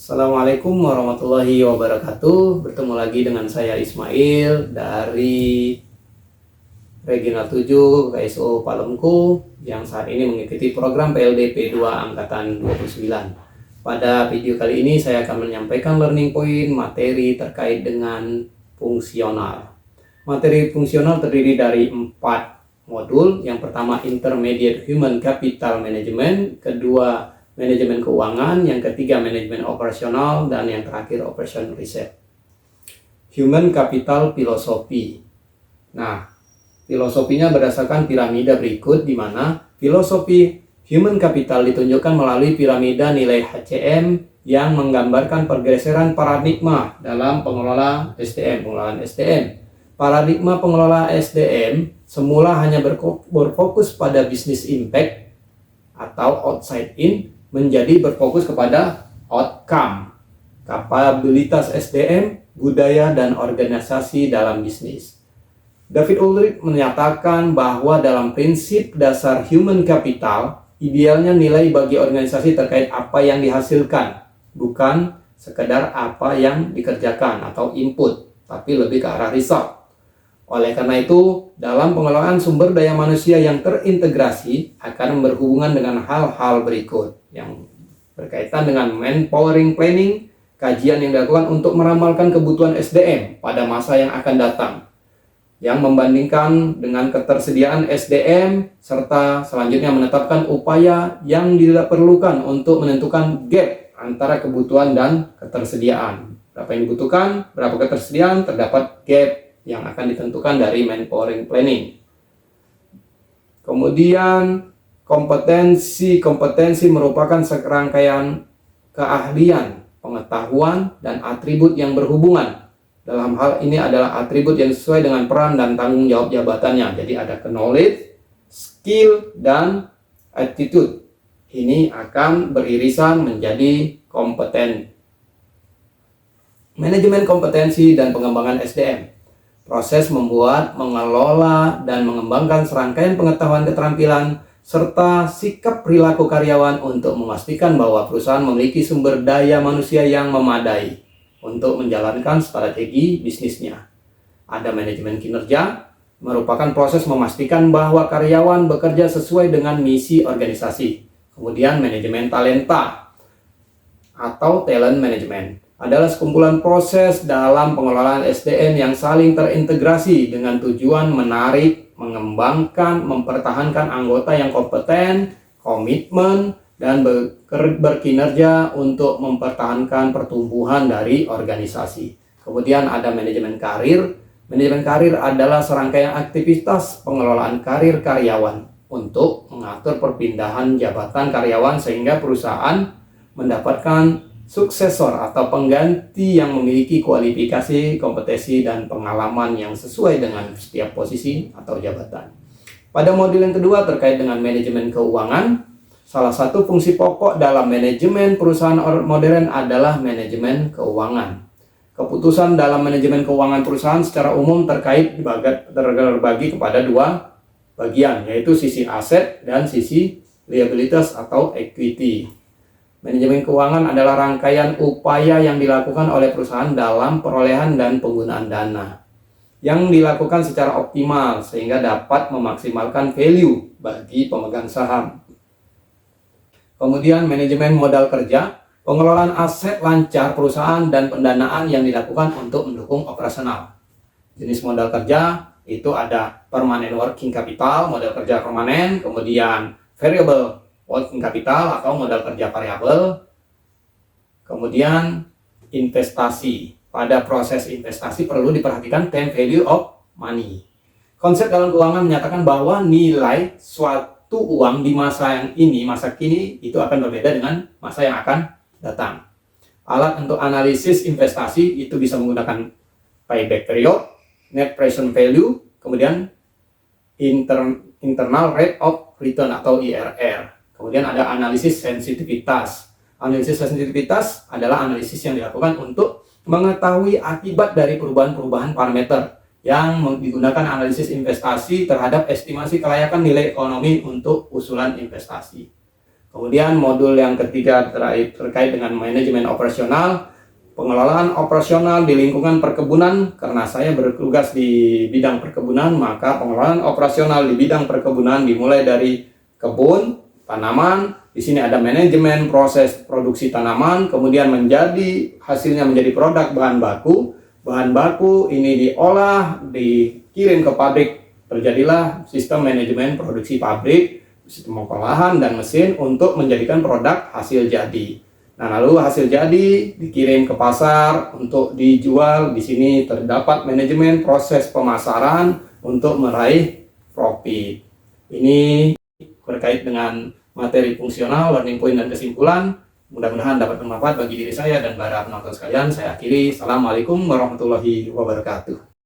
Assalamualaikum warahmatullahi wabarakatuh. Bertemu lagi dengan saya Ismail dari Regional 7 KSO Palemku yang saat ini mengikuti program PLDP 2 Angkatan 29. Pada video kali ini saya akan menyampaikan learning point materi terkait dengan fungsional. Materi fungsional terdiri dari 4 modul. Yang pertama Intermediate Human Capital Management, kedua manajemen keuangan, yang ketiga manajemen operasional, dan yang terakhir operation reset. Human capital filosofi. Nah, filosofinya berdasarkan piramida berikut, di mana filosofi human capital ditunjukkan melalui piramida nilai HCM yang menggambarkan pergeseran paradigma dalam pengelolaan SDM. Paradigma pengelola SDM semula hanya berfokus pada business impact atau outside in, menjadi berfokus kepada outcome, kapabilitas SDM, budaya, dan organisasi dalam bisnis. David Ulrich menyatakan bahwa dalam prinsip dasar human capital, idealnya nilai bagi organisasi terkait apa yang dihasilkan, bukan sekedar apa yang dikerjakan atau input, tapi lebih ke arah result. Oleh karena itu, dalam pengelolaan sumber daya manusia yang terintegrasi akan berhubungan dengan hal-hal berikut yang berkaitan dengan manpowering planning, kajian yang dilakukan untuk meramalkan kebutuhan SDM pada masa yang akan datang, yang membandingkan dengan ketersediaan SDM, serta selanjutnya menetapkan upaya yang diperlukan untuk menentukan gap antara kebutuhan dan ketersediaan. Berapa yang dibutuhkan, berapa ketersediaan, terdapat gap yang akan ditentukan dari manpowering planning. Kemudian kompetensi merupakan serangkaian keahlian, pengetahuan, dan atribut yang berhubungan. Dalam hal ini adalah atribut yang sesuai dengan peran dan tanggung jawab jabatannya. Jadi ada knowledge, skill, dan attitude. Ini akan beririsan menjadi kompeten. Manajemen kompetensi dan pengembangan SDM. Proses membuat, mengelola, dan mengembangkan serangkaian pengetahuan keterampilan serta sikap perilaku karyawan untuk memastikan bahwa perusahaan memiliki sumber daya manusia yang memadai untuk menjalankan strategi bisnisnya. Ada manajemen kinerja, merupakan proses memastikan bahwa karyawan bekerja sesuai dengan misi organisasi. Kemudian manajemen talenta atau talent management adalah sekumpulan proses dalam pengelolaan SDM yang saling terintegrasi dengan tujuan menarik, mengembangkan, mempertahankan anggota yang kompeten, komitmen, dan berkinerja untuk mempertahankan pertumbuhan dari organisasi. Kemudian ada manajemen karir. Manajemen karir adalah serangkaian aktivitas pengelolaan karir karyawan untuk mengatur perpindahan jabatan karyawan sehingga perusahaan mendapatkan suksesor atau pengganti yang memiliki kualifikasi, kompetensi, dan pengalaman yang sesuai dengan setiap posisi atau jabatan. Pada modul yang kedua terkait dengan manajemen keuangan, salah satu fungsi pokok dalam manajemen perusahaan modern adalah manajemen keuangan. Keputusan dalam manajemen keuangan perusahaan secara umum terbagi kepada dua bagian, yaitu sisi aset dan sisi liabilitas atau equity. Manajemen keuangan adalah rangkaian upaya yang dilakukan oleh perusahaan dalam perolehan dan penggunaan dana yang dilakukan secara optimal sehingga dapat memaksimalkan value bagi pemegang saham. Kemudian manajemen modal kerja, pengelolaan aset lancar perusahaan dan pendanaan yang dilakukan untuk mendukung operasional. Jenis modal kerja itu ada permanent working capital, modal kerja permanen, kemudian variable working capital atau modal kerja variabel. Kemudian investasi. Pada proses investasi perlu diperhatikan time value of money. Konsep dalam keuangan menyatakan bahwa nilai suatu uang di masa yang ini, masa kini, itu akan berbeda dengan masa yang akan datang. Alat untuk analisis investasi itu bisa menggunakan payback period, net present value, kemudian internal rate of return atau IRR. Kemudian ada analisis sensitivitas. Analisis sensitivitas adalah analisis yang dilakukan untuk mengetahui akibat dari perubahan-perubahan parameter yang digunakan analisis investasi terhadap estimasi kelayakan nilai ekonomi untuk usulan investasi. Kemudian modul yang ketiga terkait dengan manajemen operasional, pengelolaan operasional di lingkungan perkebunan. Karena saya bertugas di bidang perkebunan, maka pengelolaan operasional di bidang perkebunan dimulai dari kebun, tanaman. Di sini ada manajemen proses produksi tanaman, kemudian hasilnya menjadi produk bahan baku. Bahan baku ini diolah, dikirim ke pabrik. Terjadilah sistem manajemen produksi pabrik, sistem pengolahan dan mesin untuk menjadikan produk hasil jadi. Nah, lalu hasil jadi dikirim ke pasar untuk dijual. Di sini terdapat manajemen proses pemasaran untuk meraih profit. Ini berkait dengan materi fungsional, learning point, dan kesimpulan. Mudah-mudahan dapat bermanfaat bagi diri saya dan para penonton sekalian. Saya akhiri. Assalamualaikum warahmatullahi wabarakatuh.